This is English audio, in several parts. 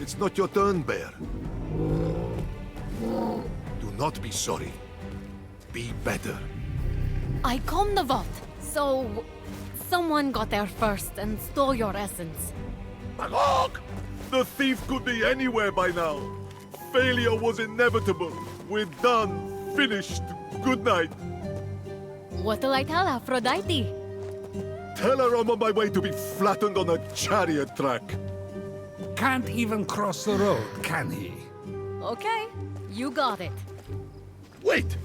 It's not your turn, Bear. Do not be sorry. Be better. I combed the vault, so someone got there first and stole your essence. Magog! The thief could be anywhere by now. Failure was inevitable. We're done. Finished. Good night. What'll I tell Aphrodite? Tell her I'm on my way to be flattened on a chariot track. Can't even cross the road, can he? Okay, you got it. Wait!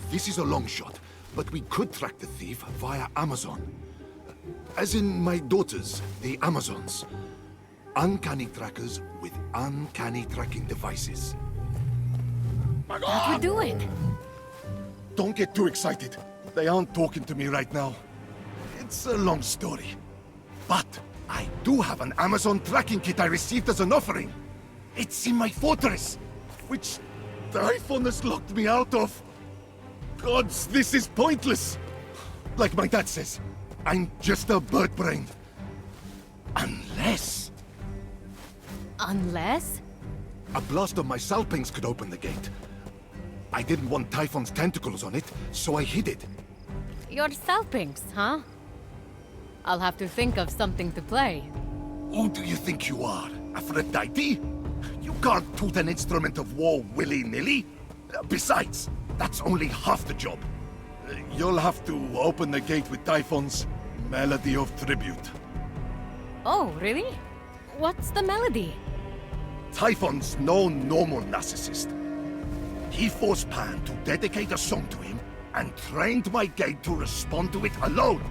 This is a long shot, but we could track the thief via Amazon. As in my daughters, the Amazons. Uncanny trackers with uncanny tracking devices. That would do it. Don't get too excited. They aren't talking to me right now. It's a long story. But I do have an Amazon tracking kit I received as an offering. It's in my fortress, which Typhon has locked me out of. Gods, this is pointless. Like my dad says, I'm just a bird brain. Unless... Unless? a blast of my salpings could open the gate. I didn't want Typhon's tentacles on it, so I hid it. Your salpings, huh? I'll have to think of something to play. Who do you think you are, Aphrodite? You can't toot an instrument of war willy-nilly. Besides, that's only half the job. You'll have to open the gate with Typhon's Melody of Tribute. Oh, really? What's the melody? Typhon's no normal narcissist. He forced Pan to dedicate a song to him and trained my gate to respond to it alone.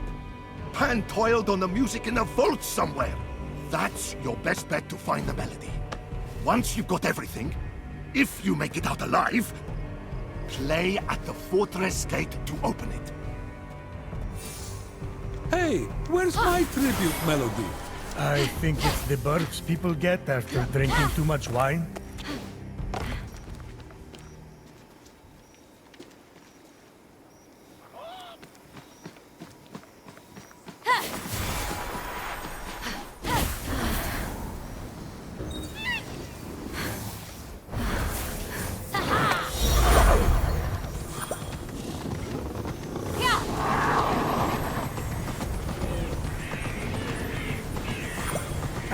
Pan toiled on the music in a vault somewhere. That's your best bet to find the melody. Once you've got everything, if you make it out alive, play at the fortress gate to open it. Hey, where's my tribute melody? I think it's the burps people get after drinking too much wine.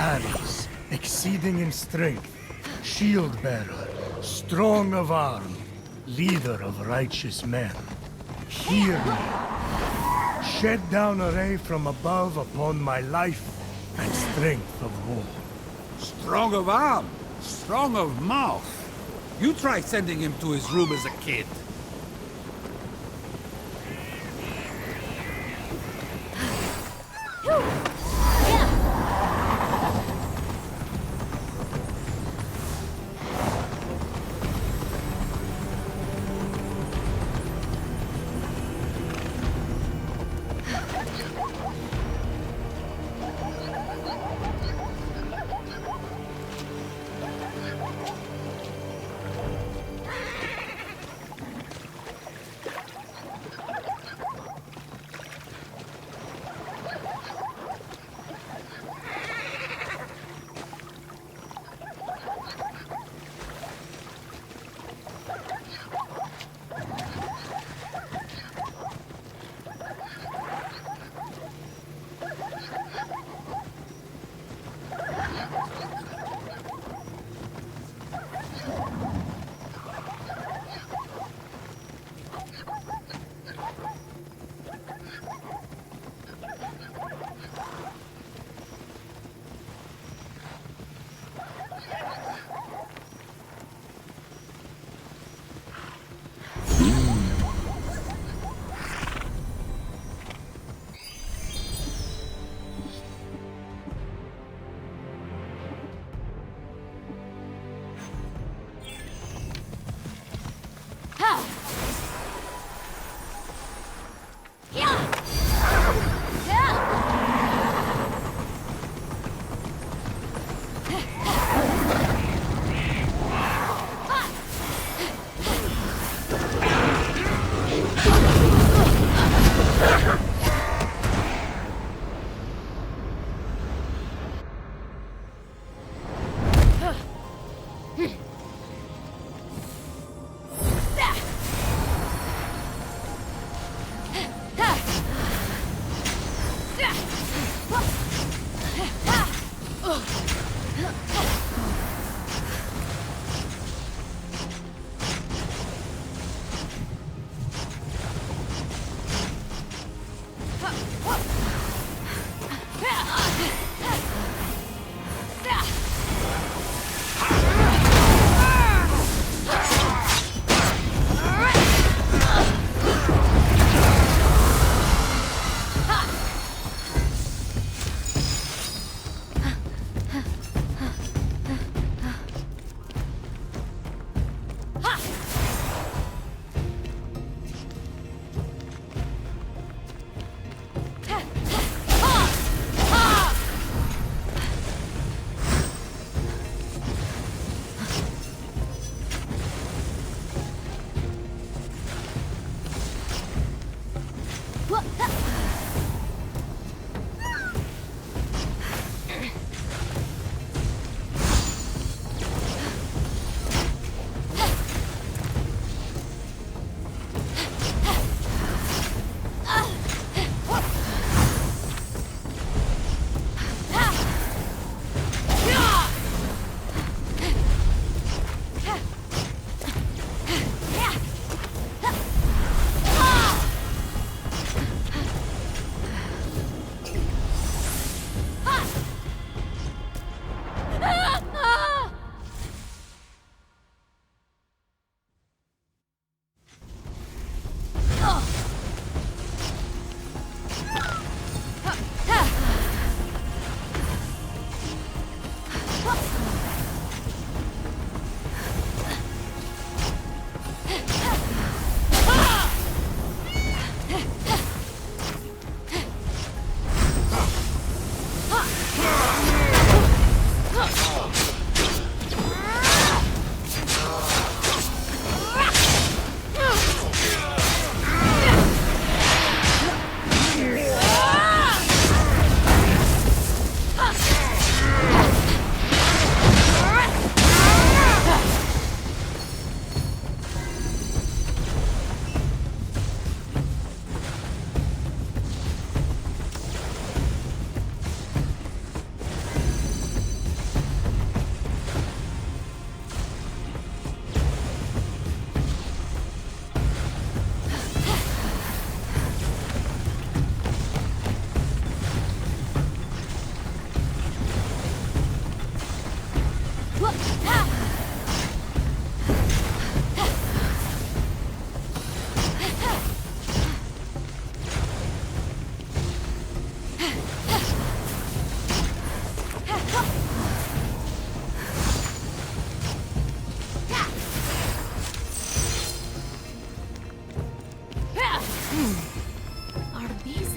Ares, exceeding in strength, shield bearer, strong of arm, leader of righteous men. Hear me. Shed down a ray from above upon my life and strength of war. Strong of arm, strong of mouth. You try sending him to his room as a kid.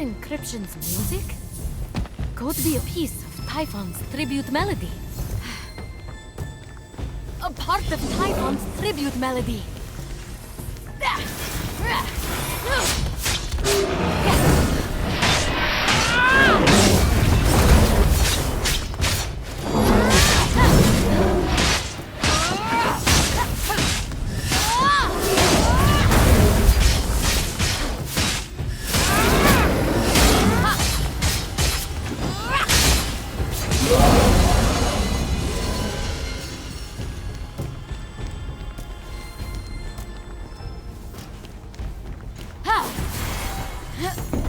Encryption's music? Could be a piece of Typhon's tribute melody. A part of Typhon's tribute melody. Ha!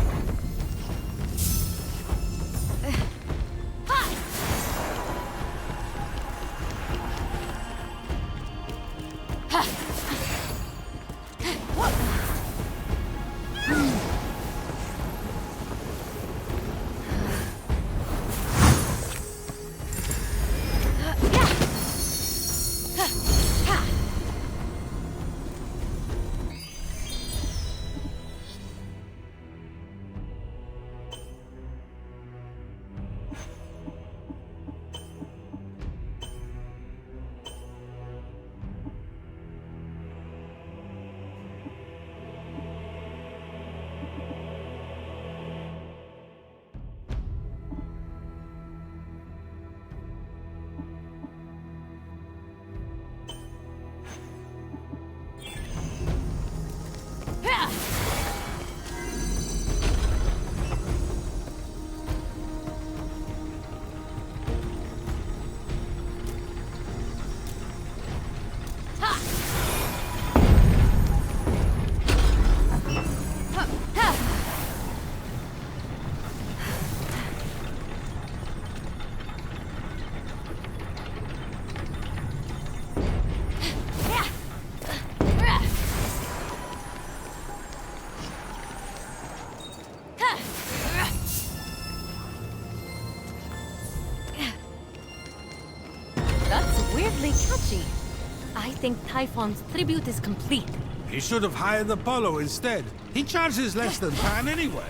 Weirdly catchy. I think Typhon's tribute is complete. He should have hired Apollo instead. He charges less than Pan anyway.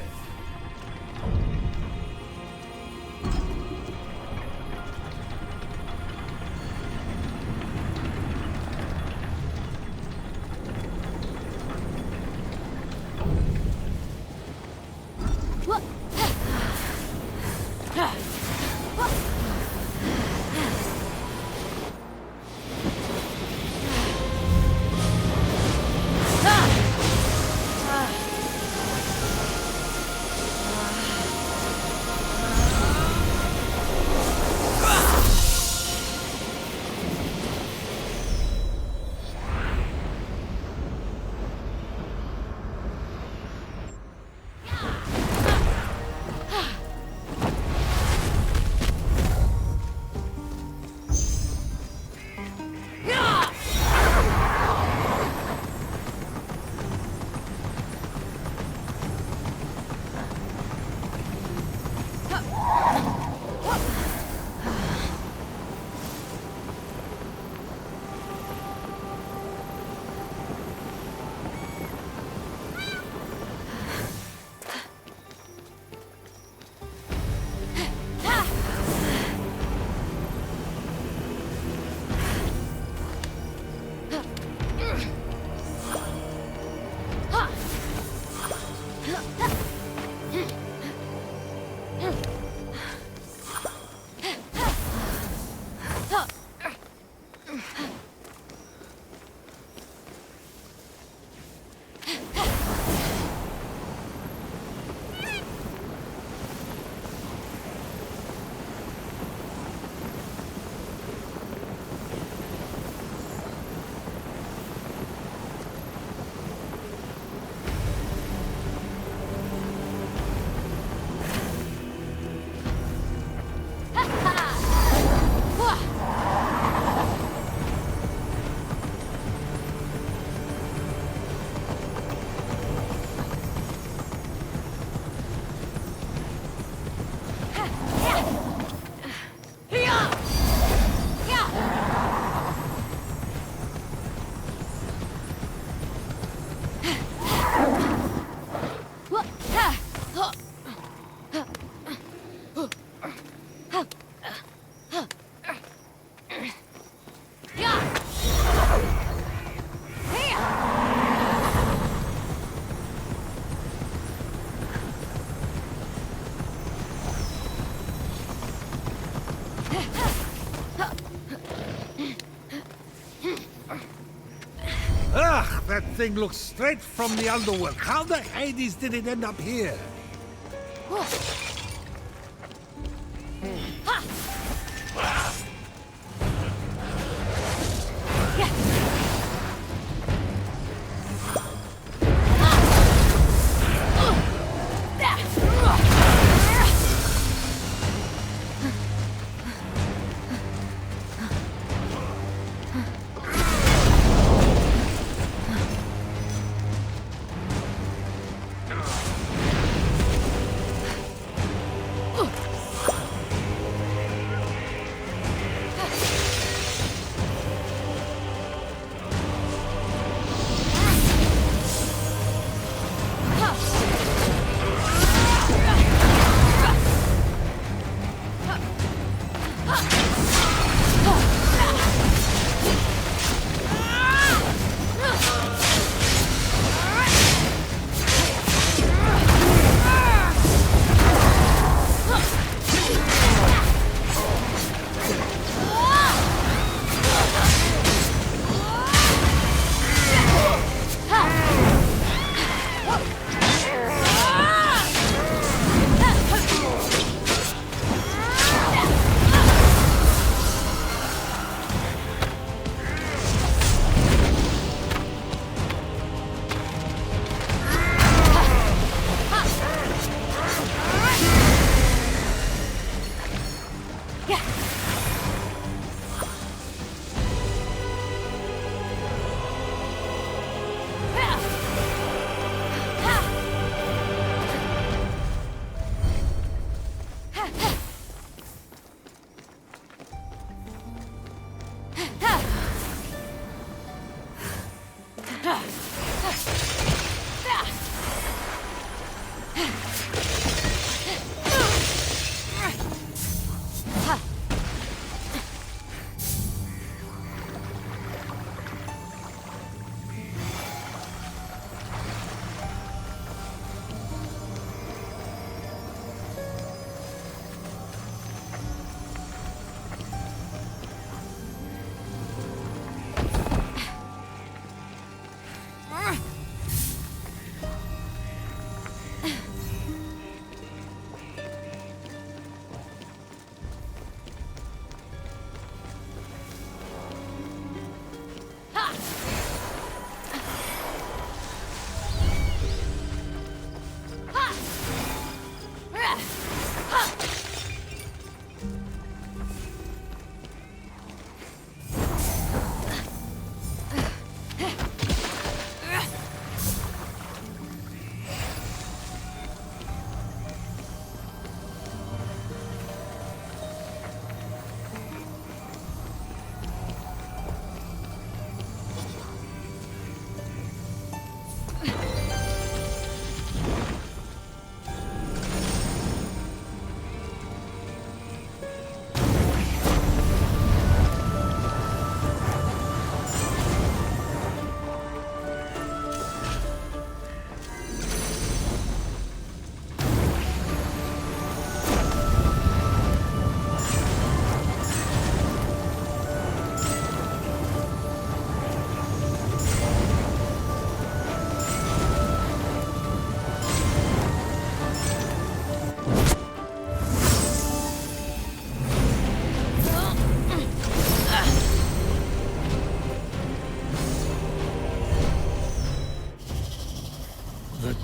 Ugh, that thing looks straight from the underworld. How the Hades did it end up here?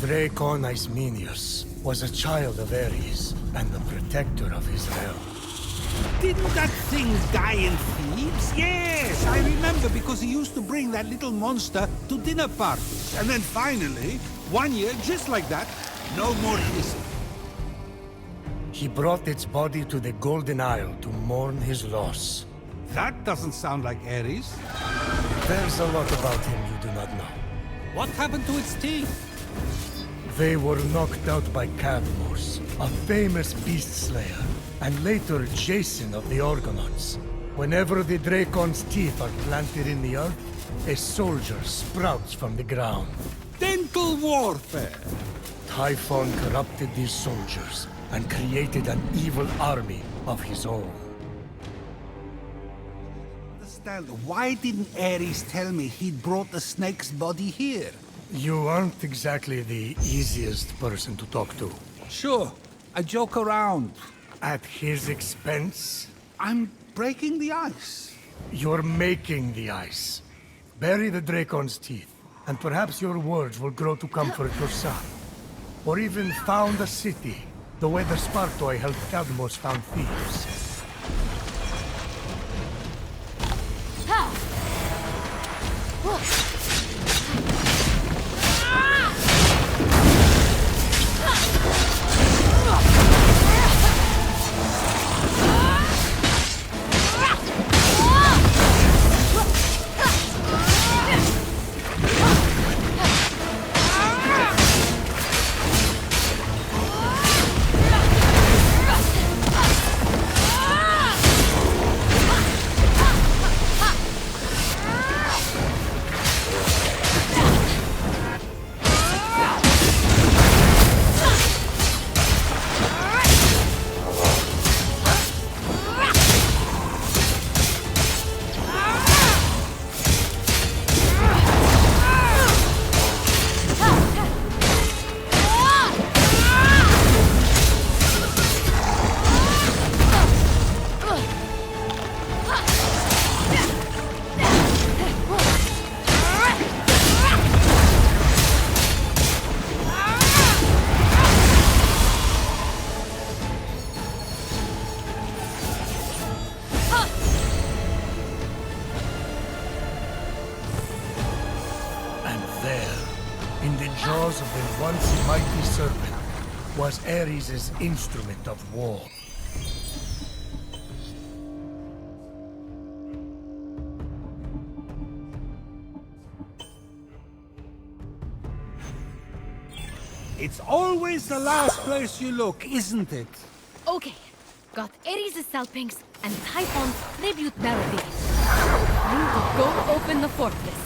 Dracon Ismenius was a child of Ares and the protector of his realm. Didn't that thing die in Thebes? Yes, I remember because he used to bring that little monster to dinner parties. And then finally, one year, just like that, no more hissing. He brought its body to the Golden Isle to mourn his loss. That doesn't sound like Ares. There's a lot about him you do not know. What happened to its teeth? They were knocked out by Cadmos, a famous beast slayer, and later Jason of the Argonauts. Whenever the Dracon's teeth are planted in the earth, a soldier sprouts from the ground. Dental warfare! Typhon corrupted these soldiers and created an evil army of his own. Why didn't Ares tell me he'd brought the snake's body here? You aren't exactly the easiest person to talk to. Sure, I joke around. At his expense? I'm breaking the ice. You're making the ice. Bury the Dracon's teeth, and perhaps your words will grow to comfort your son. Or even found a city, the way the Spartoi helped Cadmos found Thebes. jaws of the once mighty serpent was Ares' instrument of war. It's always the last place you look, isn't it? Okay. Got Ares' Salpinx and Typhon's tribute melody. You will go open the fortress.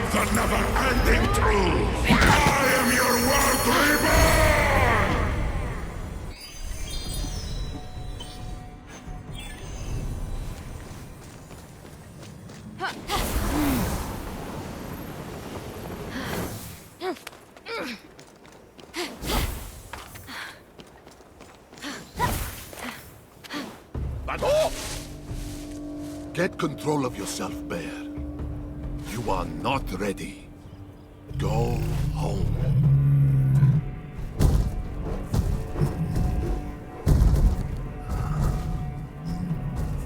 The never-ending truth! I am your But oh! Get control of yourself, Bear. You are not ready. Go home.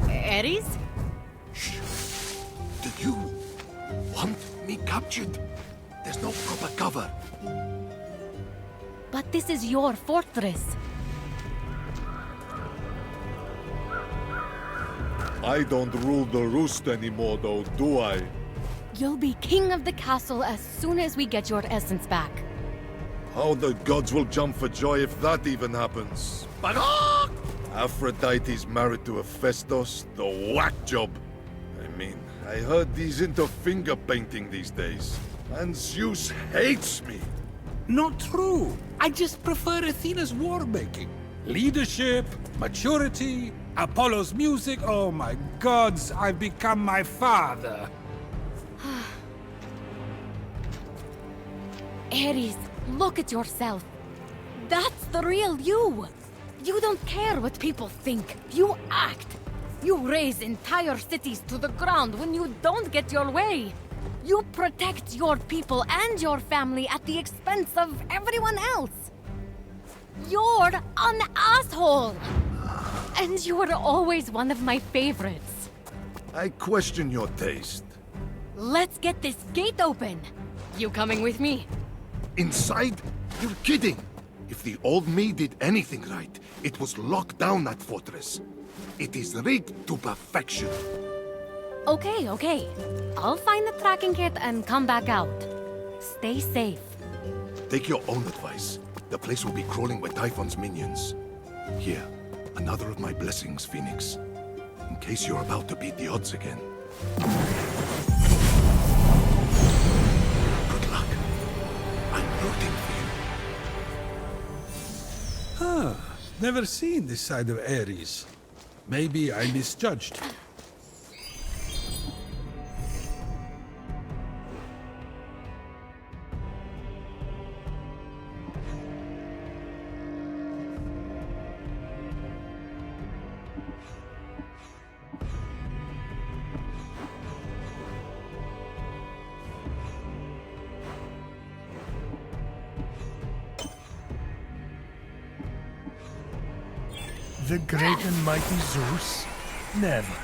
Ares? Do you want me captured? There's no proper cover. But this is your fortress. I don't rule the roost anymore, though, do I? You'll be king of the castle as soon as we get your essence back. How the gods will jump for joy if that even happens. But oh! Aphrodite's married to Hephaestus, the whack job. I mean, I heard he's into finger painting these days. And Zeus hates me. Not true. I just prefer Athena's war making. Leadership, maturity, Apollo's music. Oh my gods, I've become my father. Ares, look at yourself. That's the real you. You don't care what people think. You act. You raise entire cities to the ground when you don't get your way. You protect your people and your family at the expense of everyone else. You're an asshole. And you were always one of my favorites. I question your taste. Let's get this gate open. You coming with me? Inside? You're kidding! If the old me did anything right, it was lock down that fortress. It is rigged to perfection. Okay. I'll find the tracking kit and come back out. Stay safe. Take your own advice. The place will be crawling with Typhon's minions. Here, another of my blessings, Phoenix. In case you're about to beat the odds again. Good luck. I'm rooting for you. Never seen this side of Ares. Maybe I misjudged. The great and mighty Zeus? Never.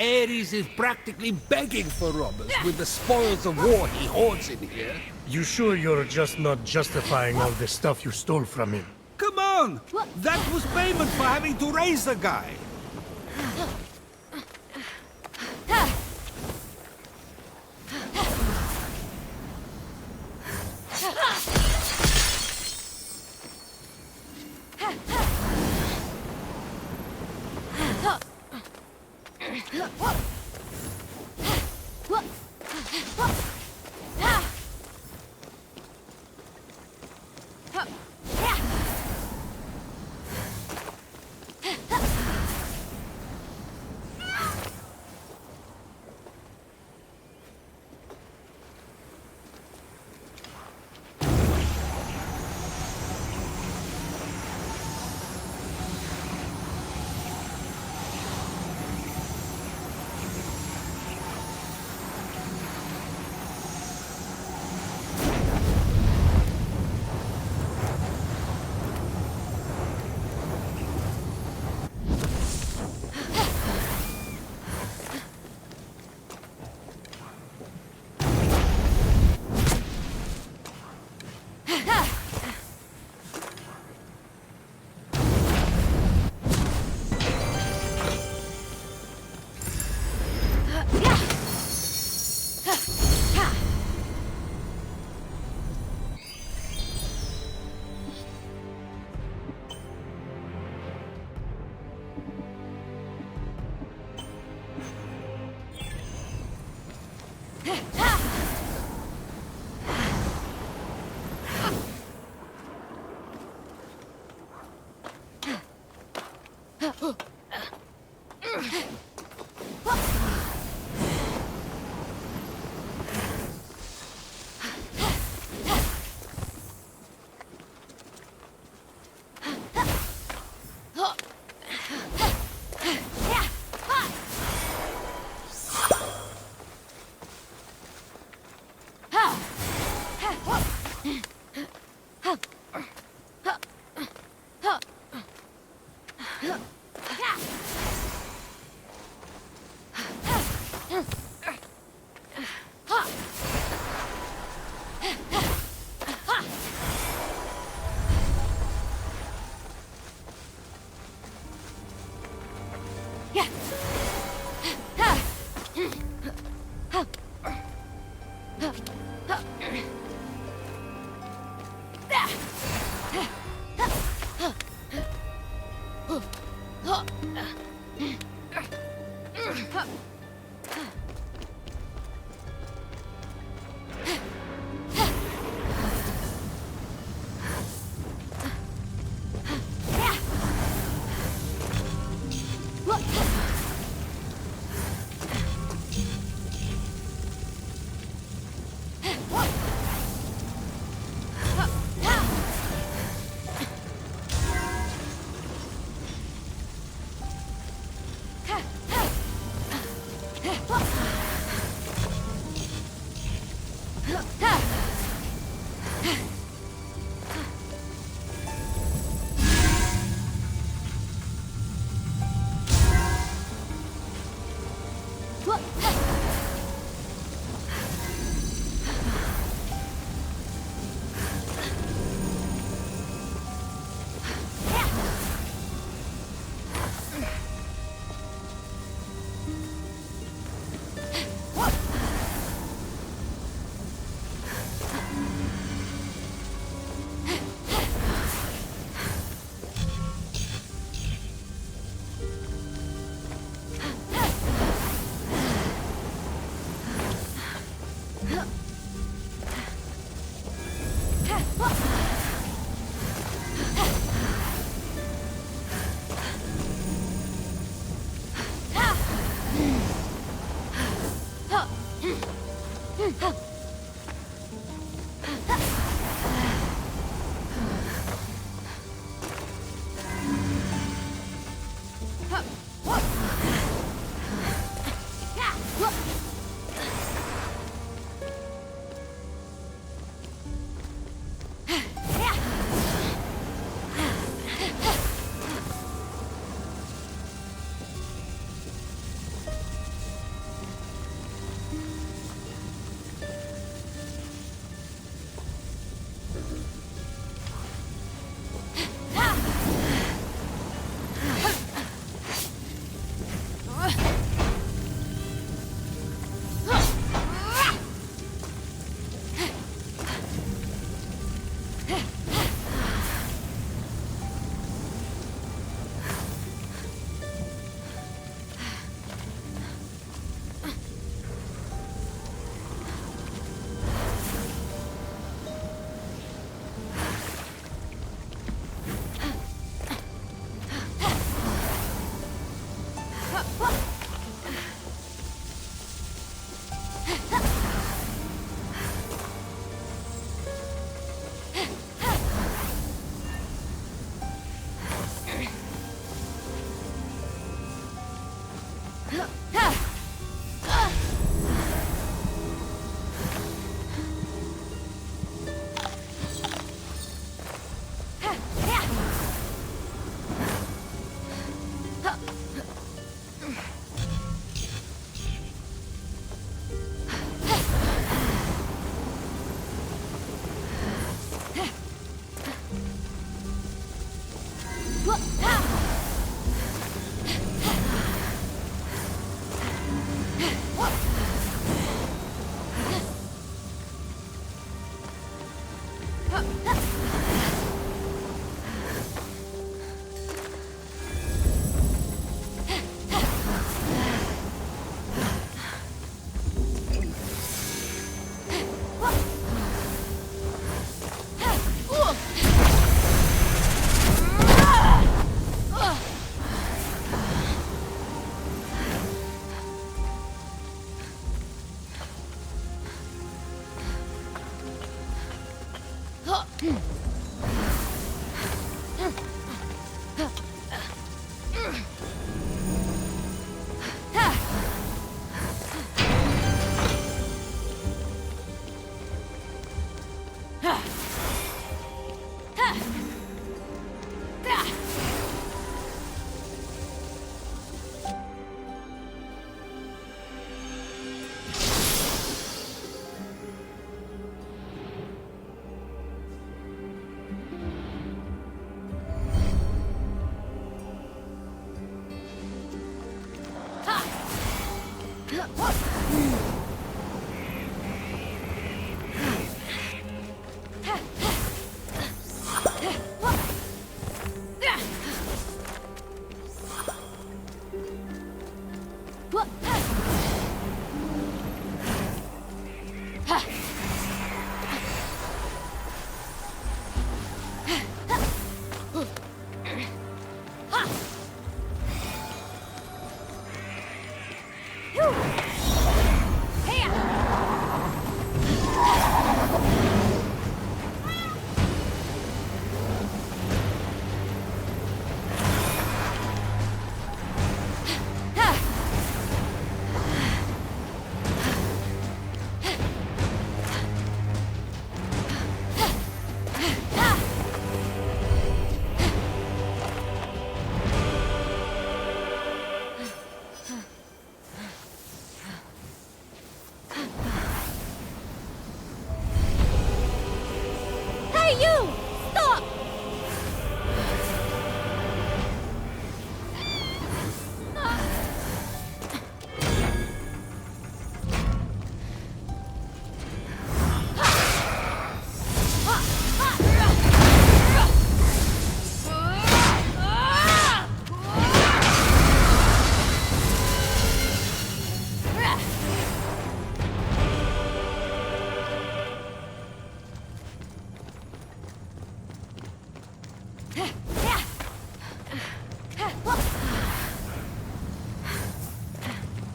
Ares is practically begging for robbers with the spoils of war he hoards in here. You sure you're just not justifying all the stuff you stole from him? Come on! That was payment for having to raise the guy.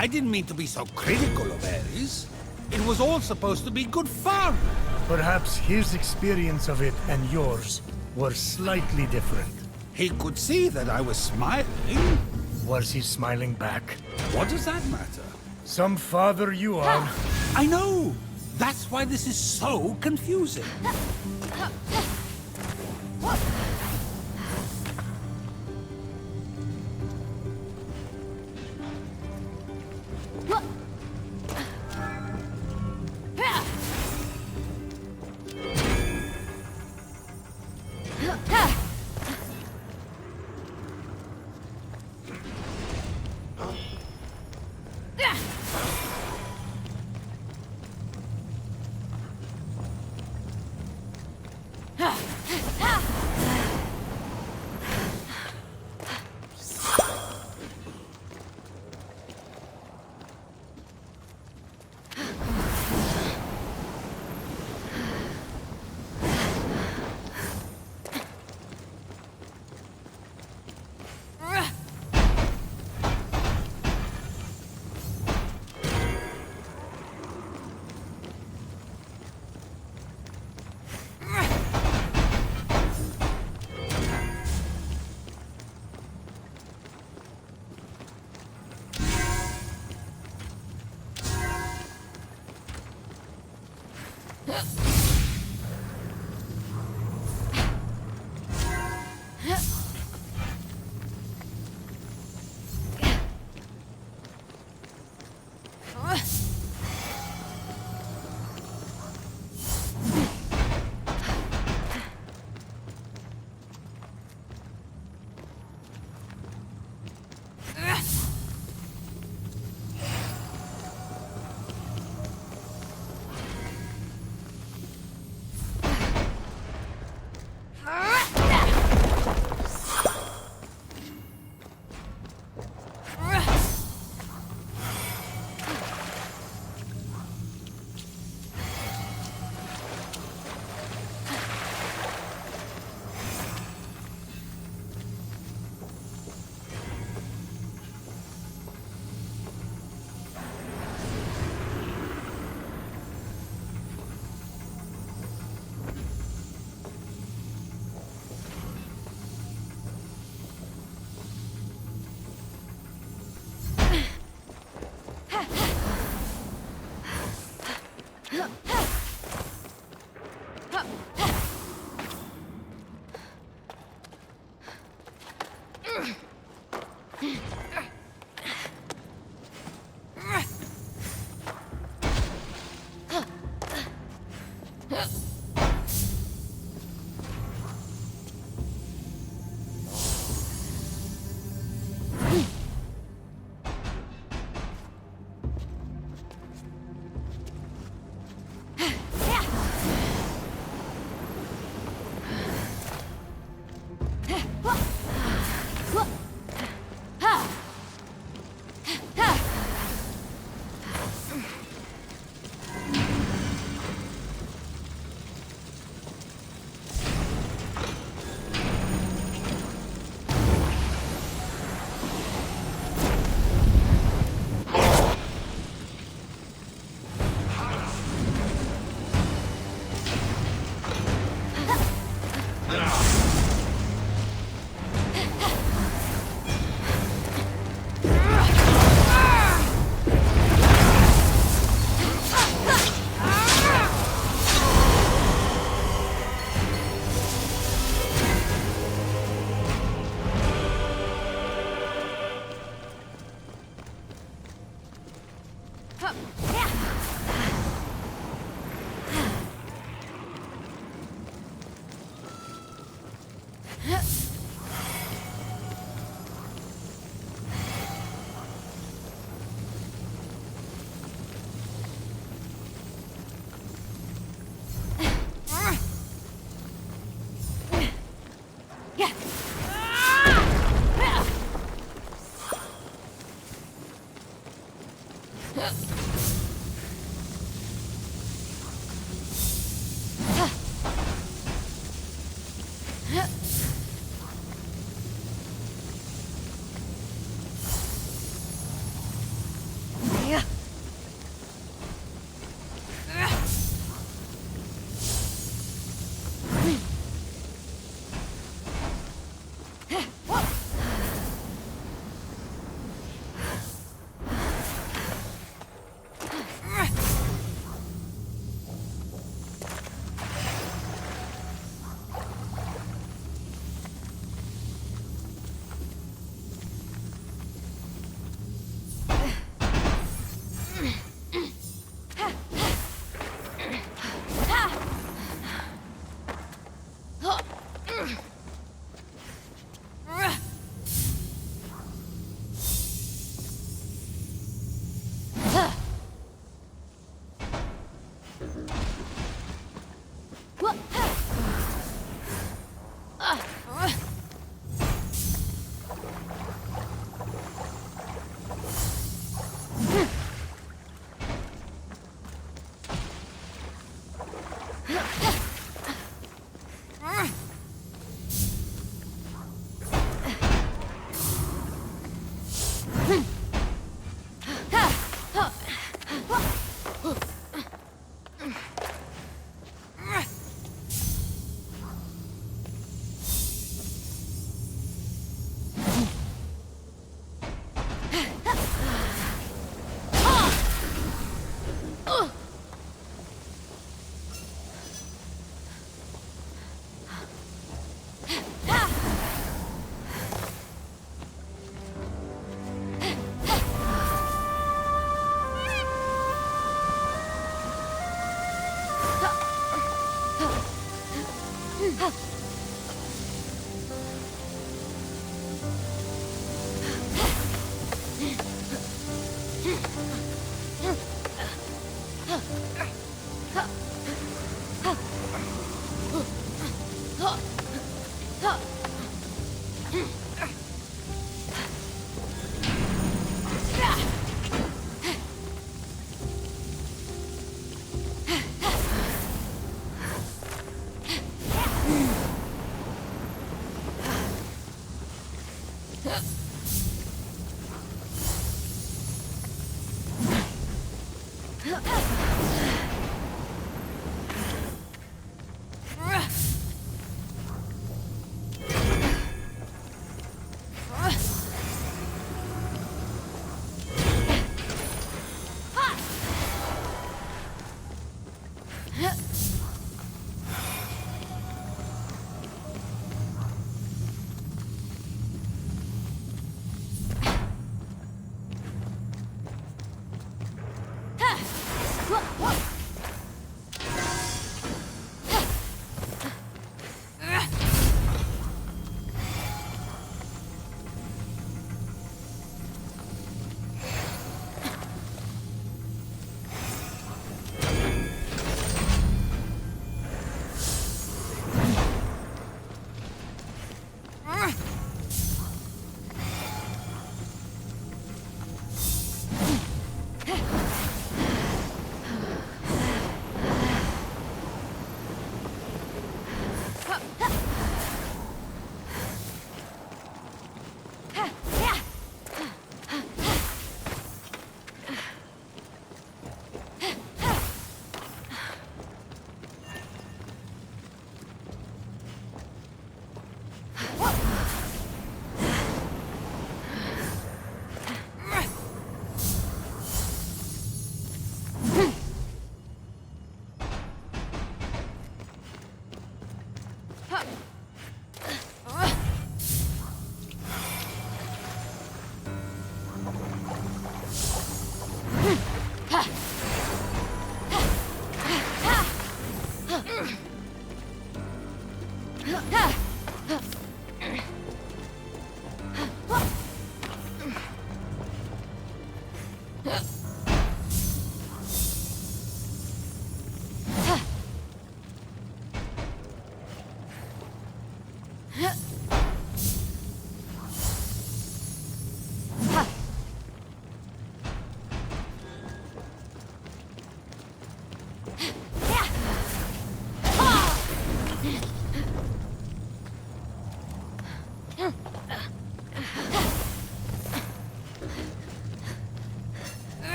I didn't mean to be so critical of Ares. It was all supposed to be good fun. Perhaps his experience of it and yours were slightly different. He could see that I was smiling. Was he smiling back? What does that matter? Some father you are. I know! That's why this is so confusing.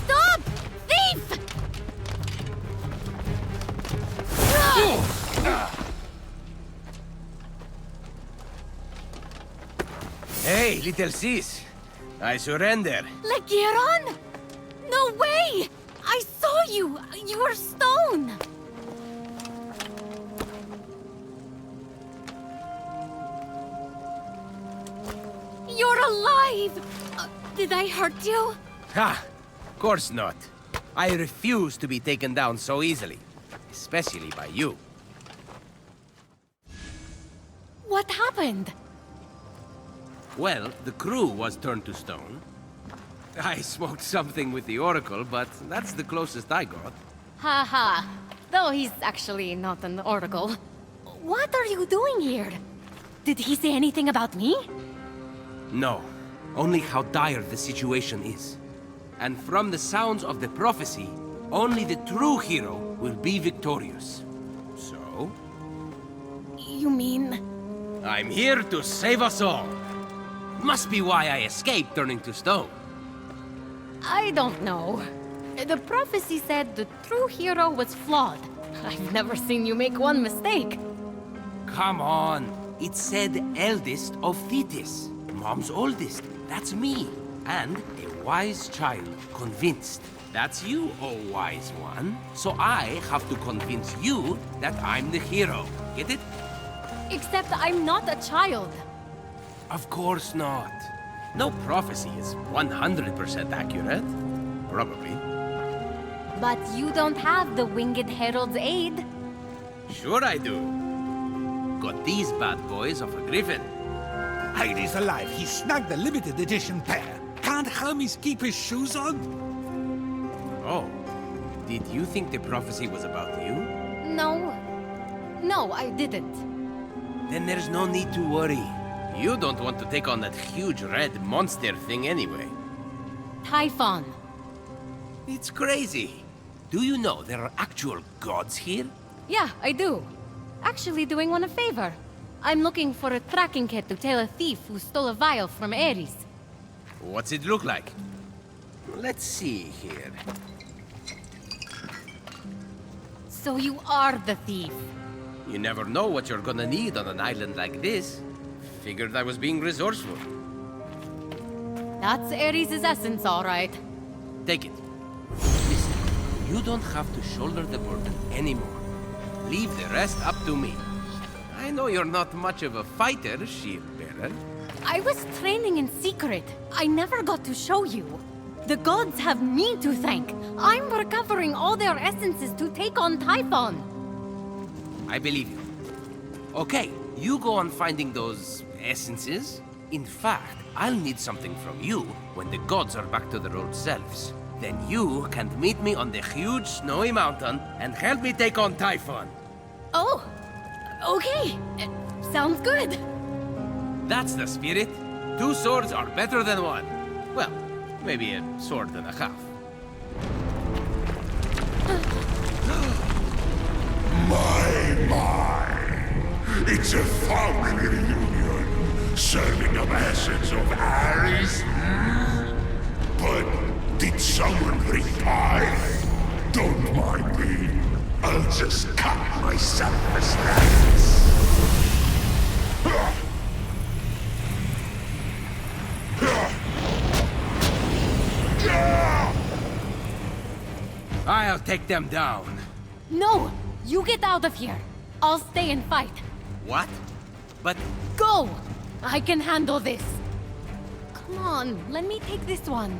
Stop! Thief! Hey, little sis. I surrender. Ligyron? No way! I saw you! You were stone! You're alive! Did I hurt you? Ha! Course not. I refuse to be taken down so easily. Especially by you. What happened? Well, the crew was turned to stone. I smoked something with the Oracle, but that's the closest I got. Haha. Though he's actually not an oracle. What are you doing here? Did he say anything about me? No. Only how dire the situation is. And from the sounds of the prophecy, only the true hero will be victorious. So? You mean... I'm here to save us all. Must be why I escaped turning to stone. I don't know. The prophecy said the true hero was flawed. I've never seen you make one mistake. Come on. It said eldest of Thetis. Mom's oldest. That's me. And a wise child convinced. That's you, oh wise one. So I have to convince you that I'm the hero. Get it? Except I'm not a child. Of course not. No prophecy is 100% accurate. Probably. But you don't have the Winged Herald's aid. Sure I do. Got these bad boys off a griffin. Heidi's alive. He snagged the limited edition pair. Can't Hermes keep his shoes on? Oh. Did you think the prophecy was about you? No. No, I didn't. Then there's no need to worry. You don't want to take on that huge red monster thing anyway. Typhon. It's crazy. Do you know there are actual gods here? Yeah, I do. Actually doing one a favor. I'm looking for a tracking kit to tail a thief who stole a vial from Ares. What's it look like? Let's see here. So you are the thief. You never know what you're gonna need on an island like this. Figured I was being resourceful. That's Ares' essence, all right. Take it. Listen, you don't have to shoulder the burden anymore. Leave the rest up to me. I know you're not much of a fighter, shield bearer. I was training in secret. I never got to show you. The gods have me to thank. I'm recovering all their essences to take on Typhon. I believe you. Okay, you go on finding those essences. In fact, I'll need something from you when the gods are back to their old selves. Then you can meet me on the huge snowy mountain and help me take on Typhon. Oh, okay. Sounds good. That's the spirit. 2 swords are better than 1. Well, maybe a sword and a half. My. It's a family reunion, serving up essence of Ares. But did someone bring pie? Don't mind me. I'll just cut myself a slice. I'll take them down. No, you get out of here. I'll stay and fight. What? But Go! I can handle this. Come on, let me take this one.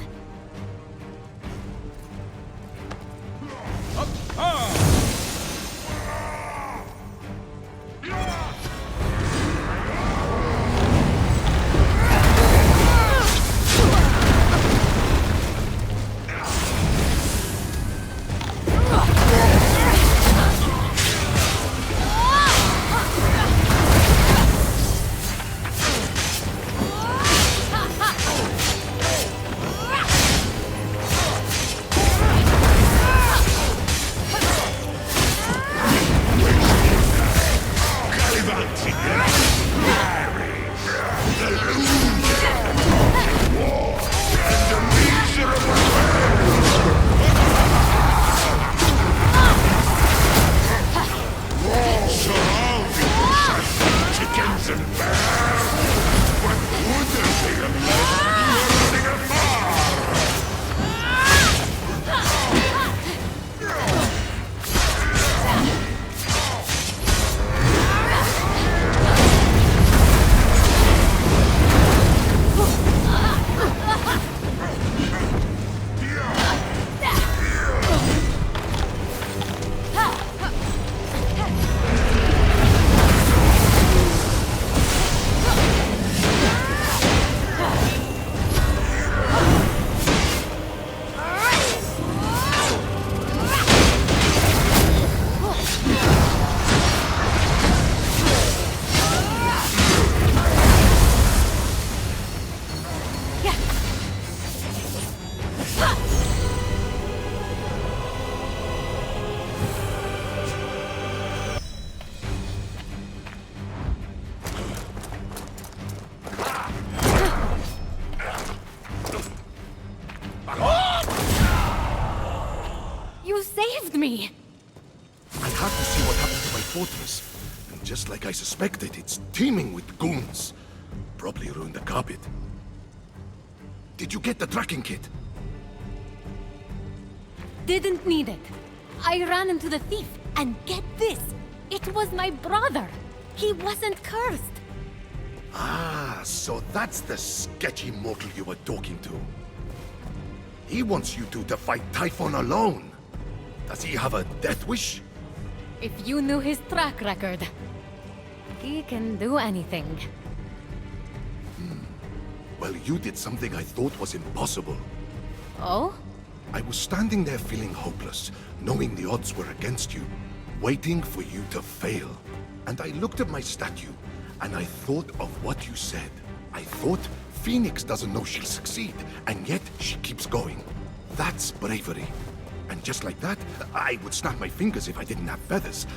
You saved me! I had to see what happened to my fortress. And just like I suspected, it's teeming with goons. Probably ruined the carpet. Did you get the tracking kit? Didn't need it. I ran into the thief, and get this! It was my brother! He wasn't cursed! Ah, so that's the sketchy mortal you were talking to. He wants you two to fight Typhon alone. Does he have a death wish? If you knew his track record. He can do anything. Well, you did something I thought was impossible. Oh? I was standing there feeling hopeless, knowing the odds were against you, waiting for you to fail. And I looked at my statue, and I thought of what you said. I thought Phoenix doesn't know she'll succeed, and yet she keeps going. That's bravery. And just like that, I would snap my fingers if I didn't have feathers.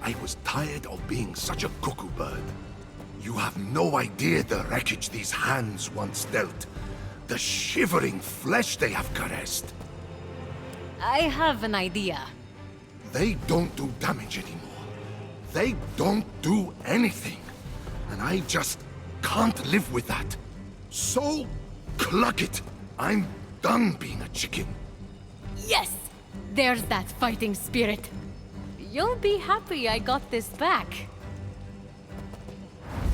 I was tired of being such a cuckoo bird. You have no idea the wreckage these hands once dealt. The shivering flesh they have caressed. I have an idea. They don't do damage anymore. They don't do anything. And I just can't live with that. So, cluck it. I'm done being a chicken. Yes! There's that fighting spirit. You'll be happy I got this back.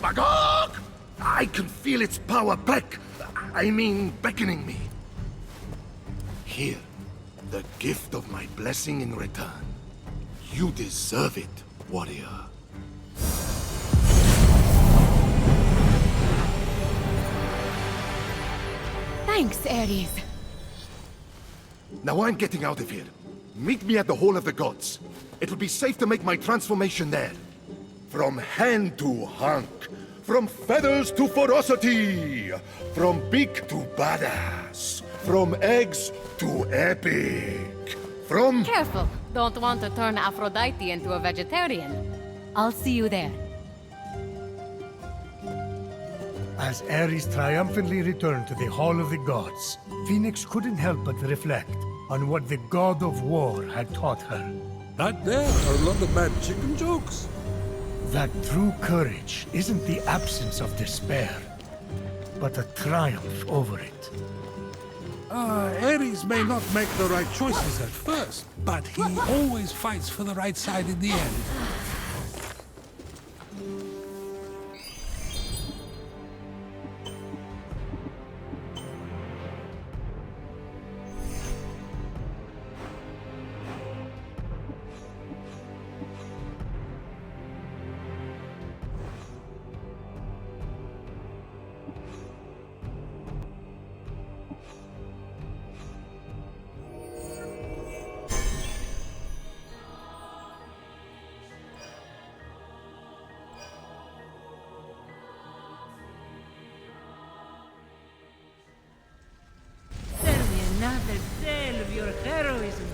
Magog! I can feel its power beckoning me. Here, the gift of my blessing in return. You deserve it, warrior. Thanks, Ares. Now I'm getting out of here. Meet me at the Hall of the Gods. It will be safe to make my transformation there. From hand to hunk. From feathers to ferocity. From beak to badass. From eggs to epic. From... Careful. Don't want to turn Aphrodite into a vegetarian. I'll see you there. As Ares triumphantly returned to the Hall of the Gods, Phoenix couldn't help but reflect on what the god of war had taught her. That there are a lot of bad chicken jokes. That true courage isn't the absence of despair, but a triumph over it. Ares may not make the right choices at first, but he always fights for the right side in the end. Another tale of your heroism,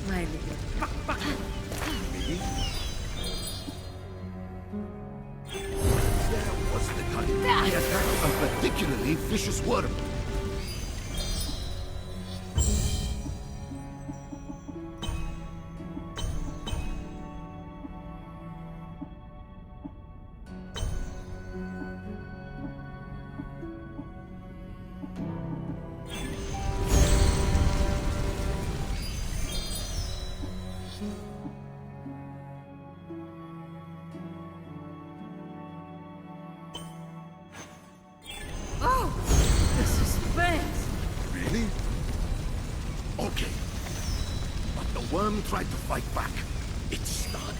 my little There was the time I attacked a particularly vicious worm. Oh, the suspense! Really? Okay. But the worm tried to fight back. It started.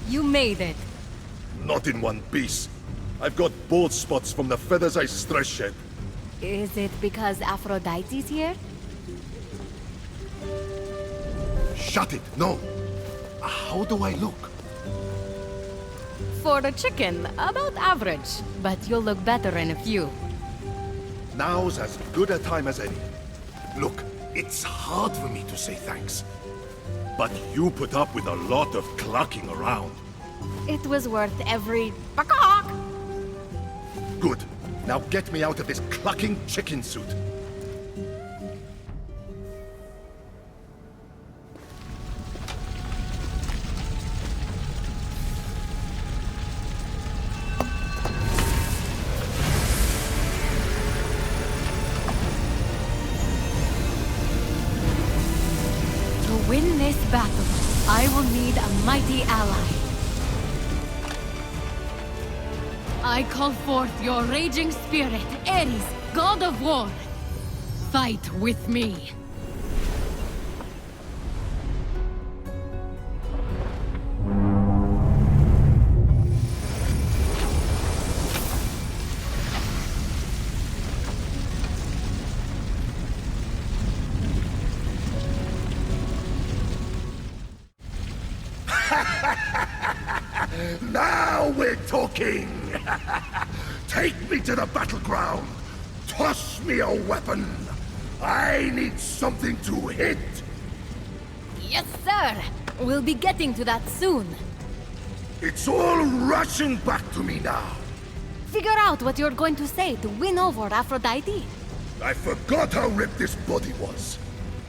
You made it. Not in one piece. I've got bald spots from the feathers I stress shed. Is it because Aphrodite's here? Shut it, no. How do I look? For a chicken, about average. But you'll look better in a few. Now's as good a time as any. Look, it's hard for me to say thanks. But you put up with a lot of clucking around. It was worth every bakak. Good. Now get me out of this clucking chicken suit. To win this battle, I will need a mighty ally. I call forth your raging spirit, Ares, god of war. Fight with me. Now we're talking! Take me to the battleground! Toss me a weapon! I need something to hit! Yes, sir. We'll be getting to that soon. It's all rushing back to me now! Figure out what you're going to say to win over Aphrodite. I forgot how ripped this body was.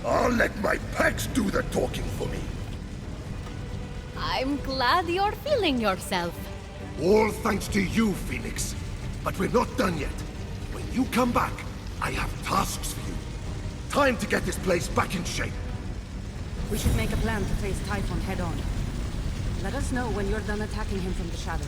I'll let my pecs do the talking for me. I'm glad you're feeling yourself. All thanks to you, Phoenix. But we're not done yet. When you come back, I have tasks for you. Time to get this place back in shape. We should make a plan to face Typhon head-on. Let us know when you're done attacking him from the shadows.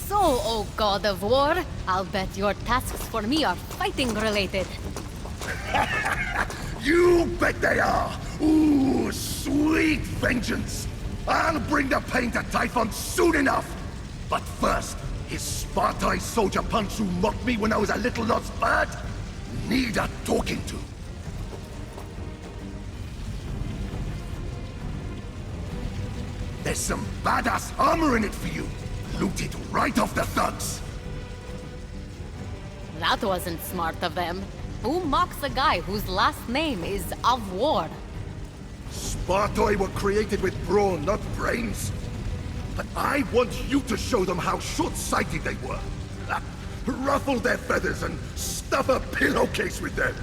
So, oh god of war, I'll bet your tasks for me are fighting related. You bet they are! Ooh, sweet vengeance! I'll bring the pain to Typhon soon enough! But first, his Spartai soldier punch who mocked me when I was a little lost bird need a talking to. There's some badass armor in it for you. Loot it right off the thugs. That wasn't smart of them. Who mocks a guy whose last name is of war? Spartoi were created with brawn, not brains. But I want you to show them how short-sighted they were. Ruffle their feathers and stuff a pillowcase with them.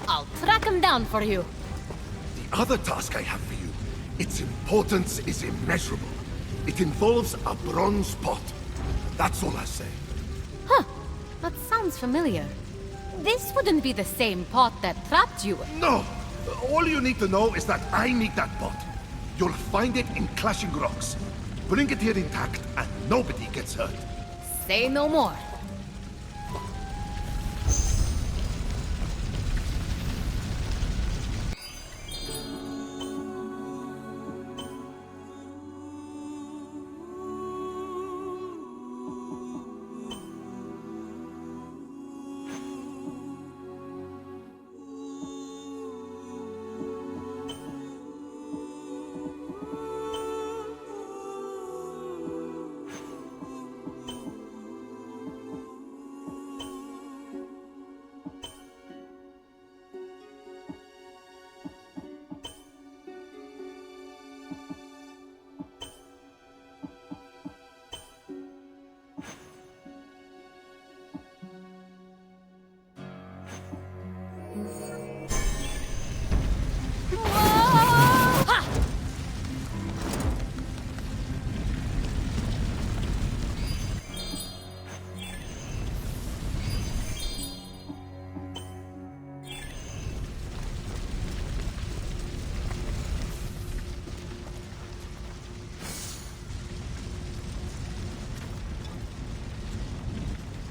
I'll track him down for you. The other task I have for you, its importance is immeasurable. It involves a bronze pot. That's all I say. Huh. That sounds familiar. This wouldn't be the same pot that trapped you. No! All you need to know is that I need that pot. You'll find it in Clashing Rocks. Bring it here intact, and nobody gets hurt. Say no more.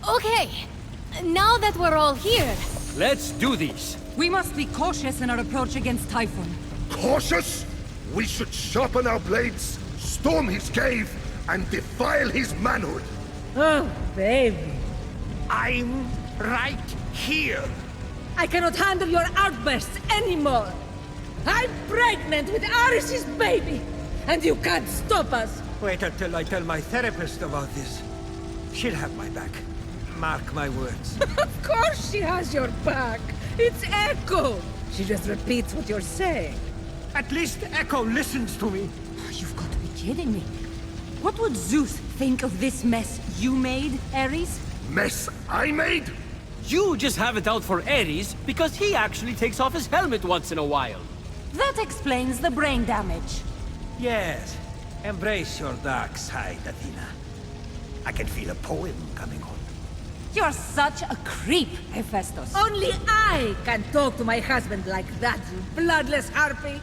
Okay, now that we're all here, Let's do this. We must be cautious in our approach against Typhon. Cautious? We should sharpen our blades, storm his cave, and defile his manhood. Oh, baby. I'm right here. I cannot handle your outbursts anymore. I'm pregnant with Aris's baby, and you can't stop us. Wait until I tell my therapist about this. She'll have my back. Mark my words. Of course she has your back. It's Echo. She just repeats what you're saying. At least Echo listens to me. You've got to be kidding me. What would Zeus think of this mess you made, Ares? Mess I made? You just have it out for Ares because he actually takes off his helmet once in a while. That explains the brain damage. Yes. Embrace your dark side, Athena. I can feel a poem coming on. You're such a creep, Hephaestus. Only I can talk to my husband like that, you bloodless harpy.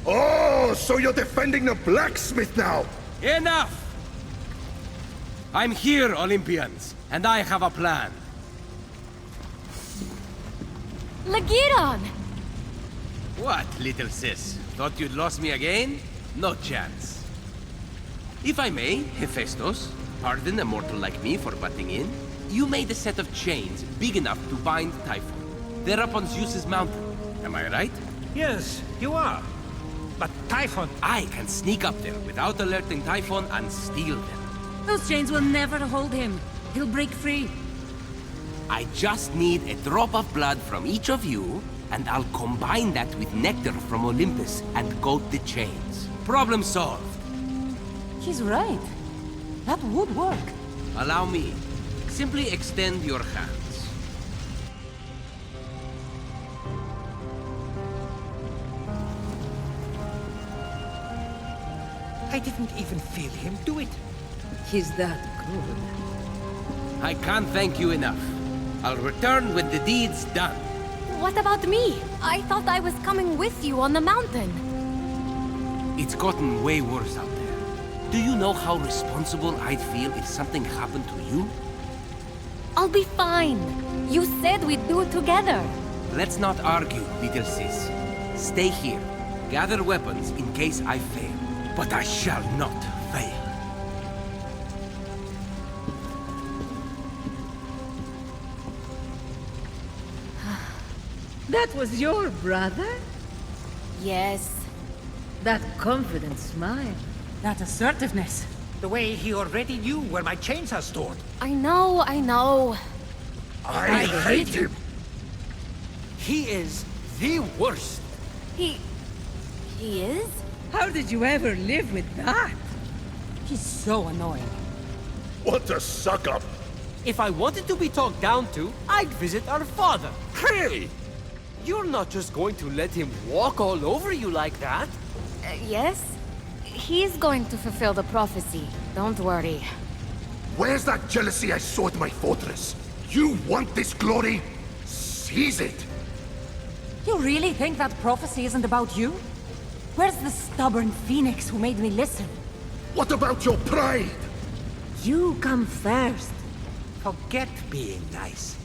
Oh, so you're defending the blacksmith now? Enough! I'm here, Olympians, and I have a plan. Ligyron! What, little sis? Thought you'd lost me again? No chance. If I may, Hephaestus, pardon a mortal like me for butting in. You made a set of chains big enough to bind Typhon. They're up on Zeus's mountain. Am I right? Yes, you are. But Typhon... I can sneak up there without alerting Typhon and steal them. Those chains will never hold him. He'll break free. I just need a drop of blood from each of you, and I'll combine that with nectar from Olympus and coat the chains. Problem solved. He's right. That would work. Allow me. Simply extend your hands. I didn't even feel him do it. He's that good. I can't thank you enough. I'll return when the deed's done. What about me? I thought I was coming with you on the mountain. It's gotten way worse out there. Do you know how responsible I'd feel if something happened to you? I'll be fine. You said we'd do it together. Let's not argue, little sis. Stay here. Gather weapons in case I fail. But I shall not fail. That was your brother? Yes. That confident smile. That assertiveness. The way he already knew where my chains are stored. I know, I know. I hate him. He is the worst. He is? How did you ever live with that? He's so annoying. What a suck-up. If I wanted to be talked down to, I'd visit our father. Hey! You're not just going to let him walk all over you like that. Yes? He's going to fulfill the prophecy. Don't worry. Where's that jealousy I saw at my fortress? You want this glory? Seize it! You really think that prophecy isn't about you? Where's the stubborn phoenix who made me listen? What about your pride? You come first. Forget being nice.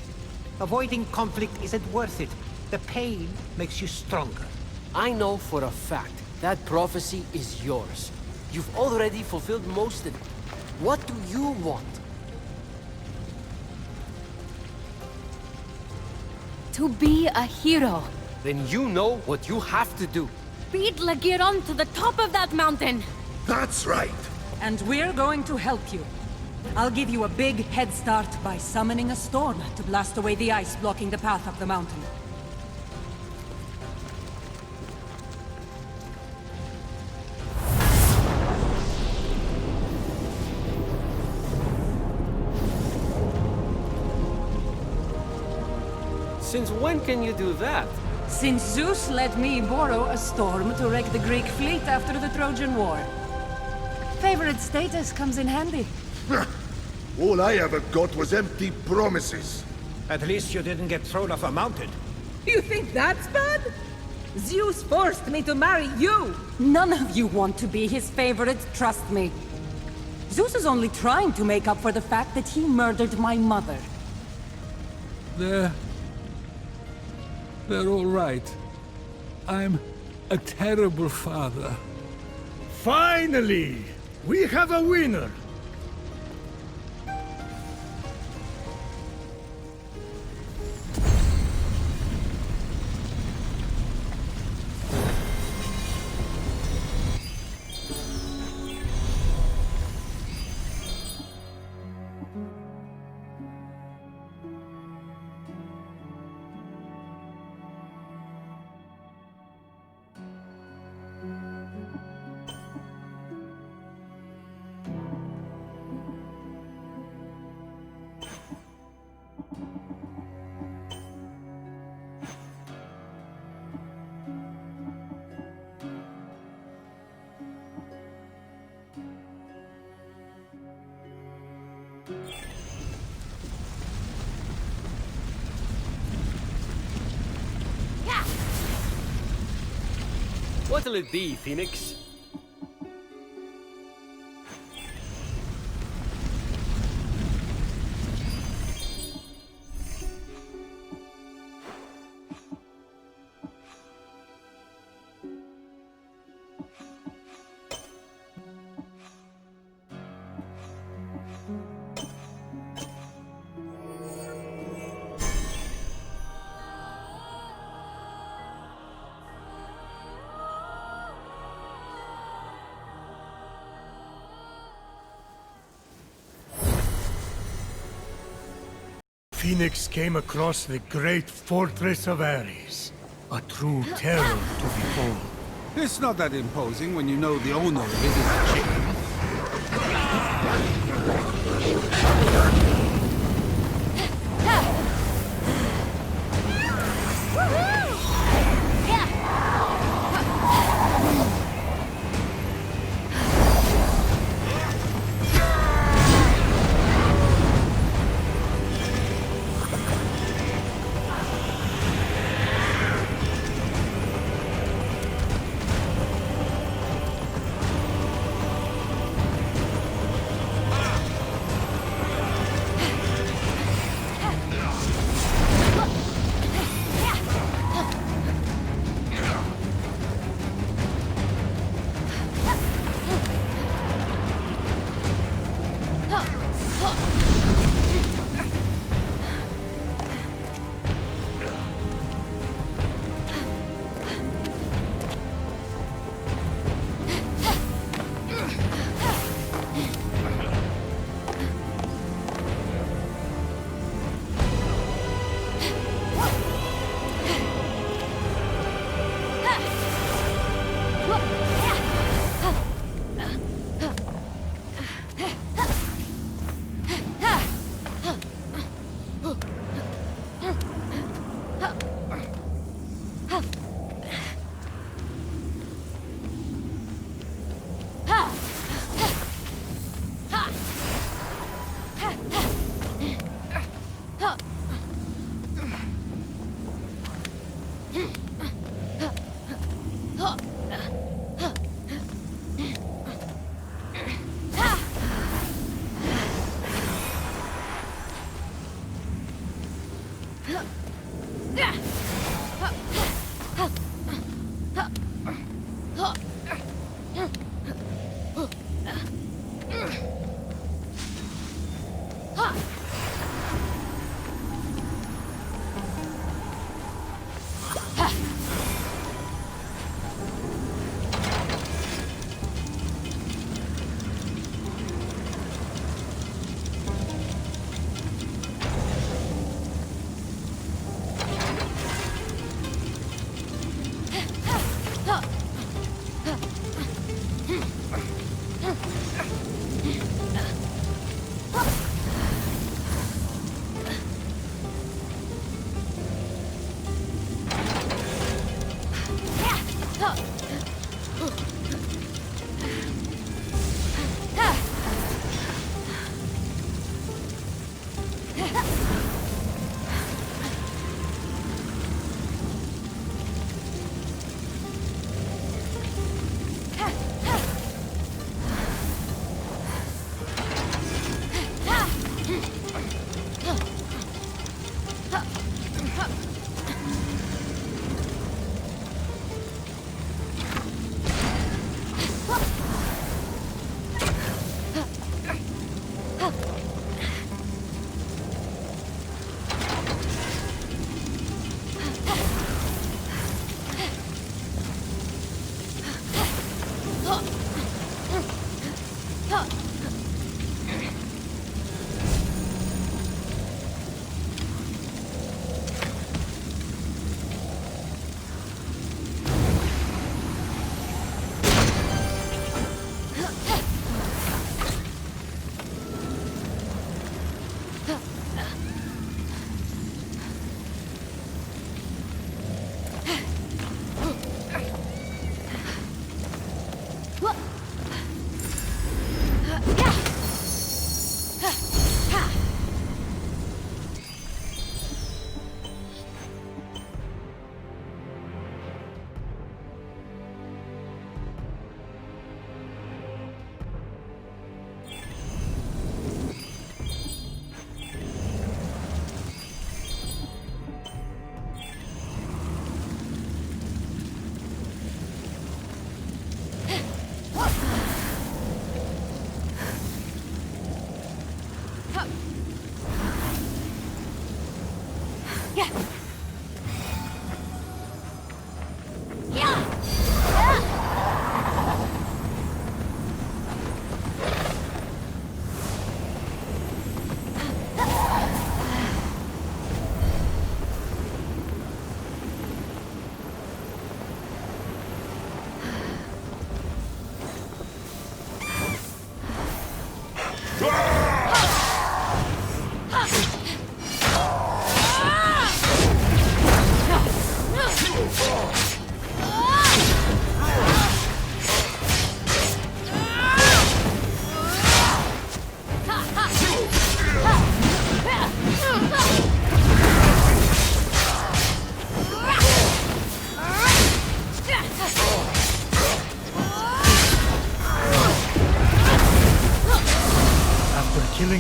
Avoiding conflict isn't worth it. The pain makes you stronger. I know for a fact that prophecy is yours. You've already fulfilled most of it. What do you want? To be a hero. Then you know what you have to do. Beat Ligyron to the top of that mountain. That's right. And we're going to help you. I'll give you a big head start by summoning a storm to blast away the ice blocking the path up the mountain. Since when can you do that? Since Zeus let me borrow a storm to wreck the Greek fleet after the Trojan War. Favorite status comes in handy. All I ever got was empty promises. At least you didn't get thrown off a mountain. You think that's bad? Zeus forced me to marry you! None of you want to be his favorite, trust me. Zeus is only trying to make up for the fact that he murdered my mother. They're all right. I'm a terrible father. Finally! We have a winner! What'll it be, Phoenix? Phoenix came across the great fortress of Ares. A true terror to behold. It's not that imposing when you know the owner of it is a chicken.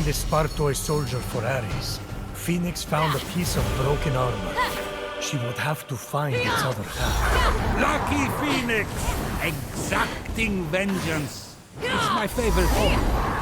a Spartoi soldier for Ares, Phoenix found a piece of broken armor. She would have to find its other half. Lucky Phoenix! Exacting vengeance. It's my favorite hobby.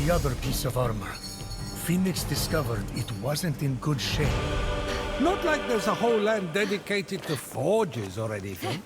The other piece of armor, Phoenix discovered it wasn't in good shape. Not like there's a whole land dedicated to forges or anything.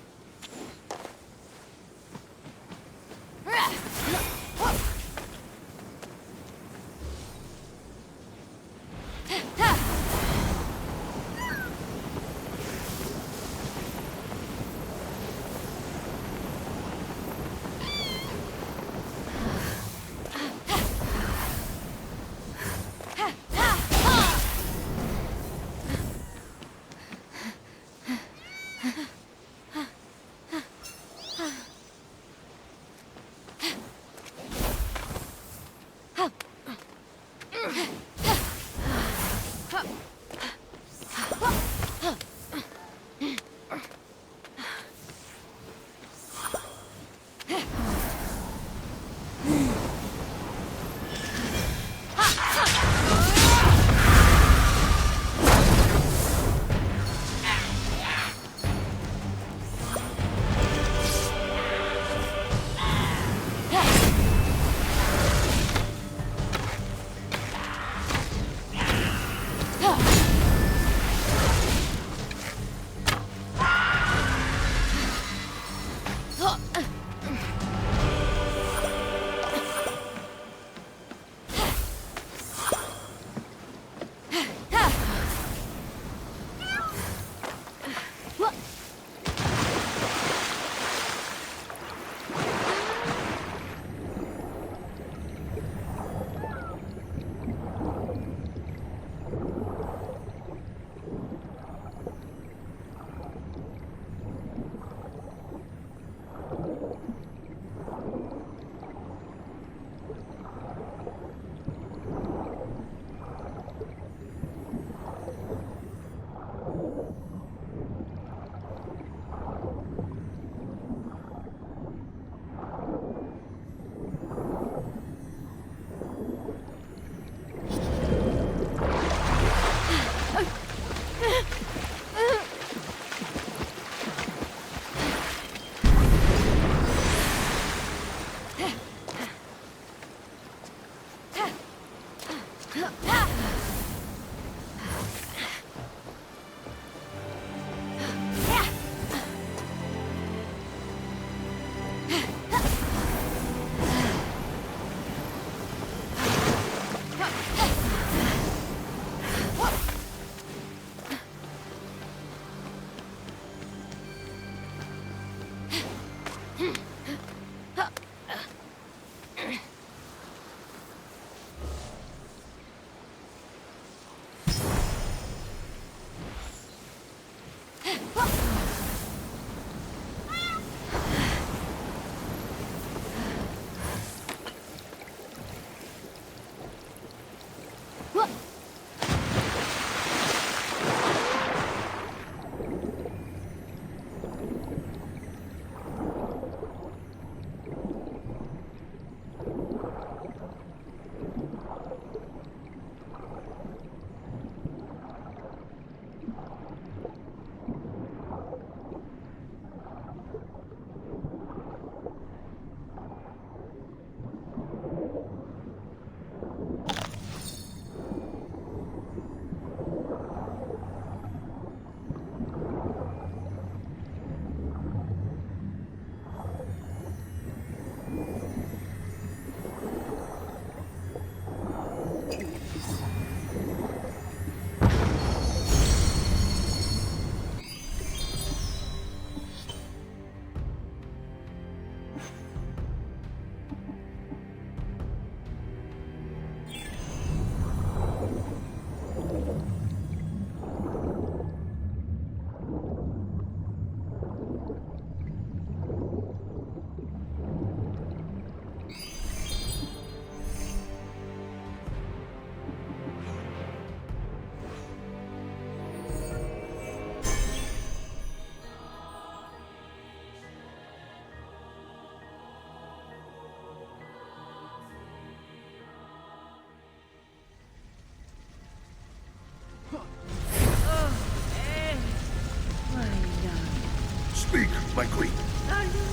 my queen. Are you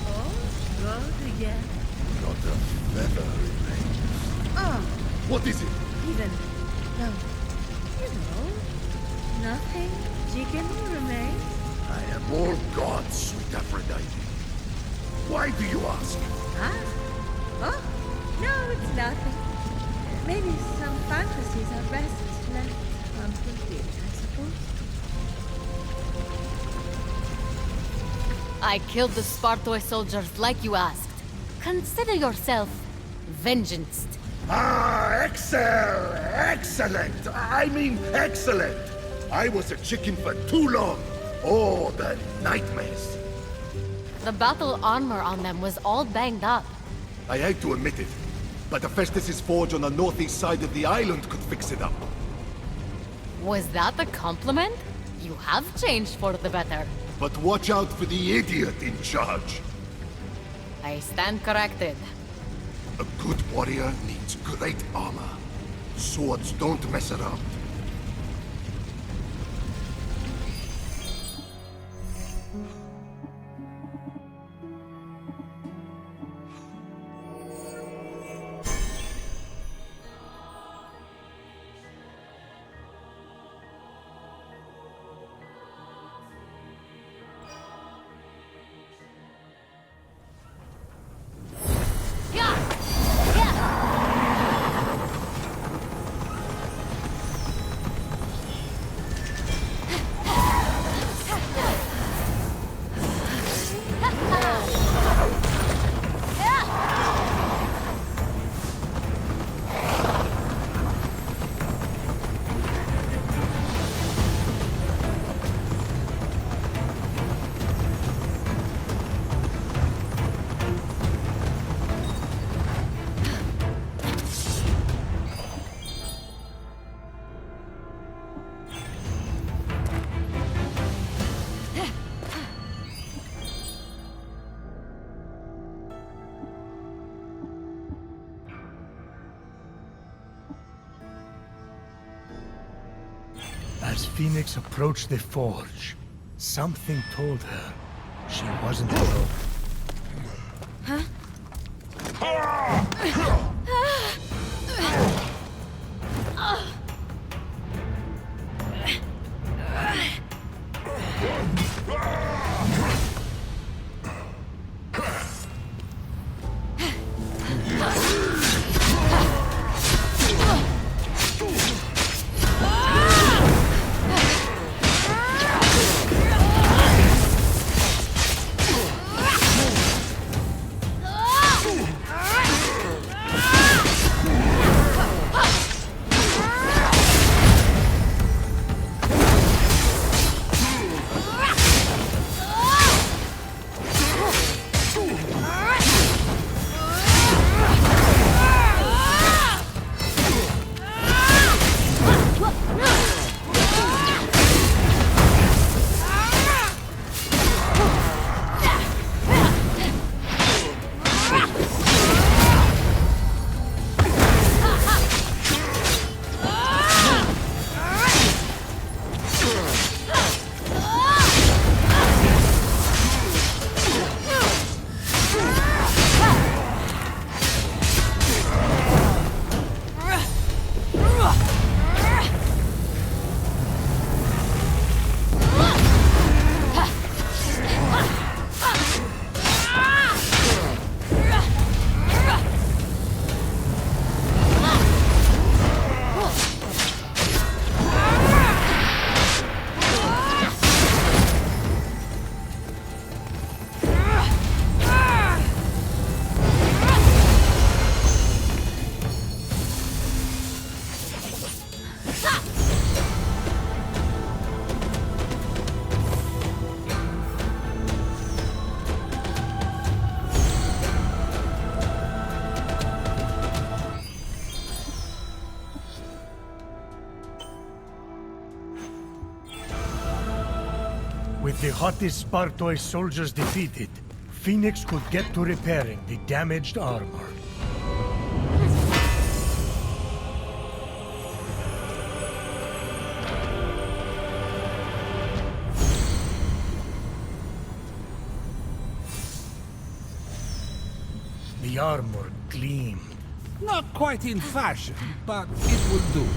all good again? Not a feather remains. Oh, What is it? even. No. You know. Nothing. Chicken remains. I am all gods, sweet Aphrodite. Why do you ask? Ah? Oh, no, it's nothing. Maybe some fantasies are best left unfulfilled, I suppose. I killed the Spartoi soldiers like you asked. Consider yourself vengeanced. Excellent! I mean, excellent! I was a chicken for too long. Oh, the nightmares. The battle armor on them was all banged up. I hate to admit it, but Hephaestus' forge on the northeast side of the island could fix it up. Was that a compliment? You have changed for the better. But watch out for the idiot in charge. I stand corrected. A good warrior needs great armor. Swords don't mess around. As Phoenix approached the forge, something told her she wasn't alone. With the hottest Spartoi soldiers defeated, Phoenix could get to repairing the damaged armor. The armor gleamed. Not quite in fashion, but it will do.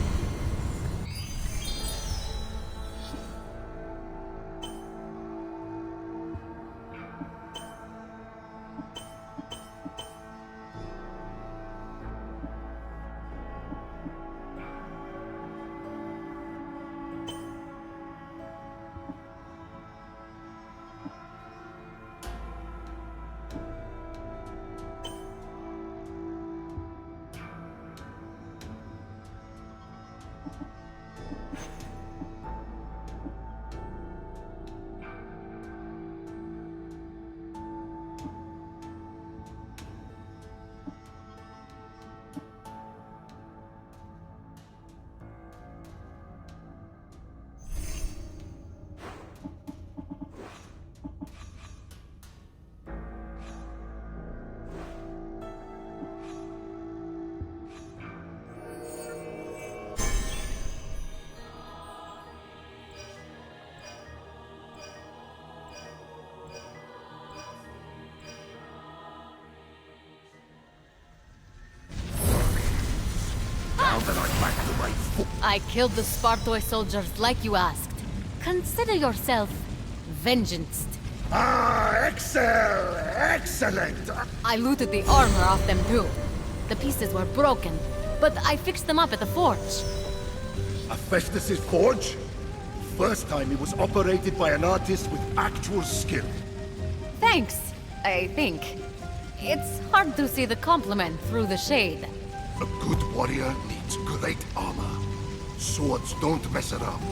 I killed the Spartoi soldiers like you asked. Consider yourself vengeanced. Excellent! I looted the armor off them too. The pieces were broken, but I fixed them up at the forge. Hephaestus' forge? First time it was operated by an artist with actual skill. Thanks, I think. It's hard to see the compliment through the shade. A good warrior needs great armor. Swords don't mess around.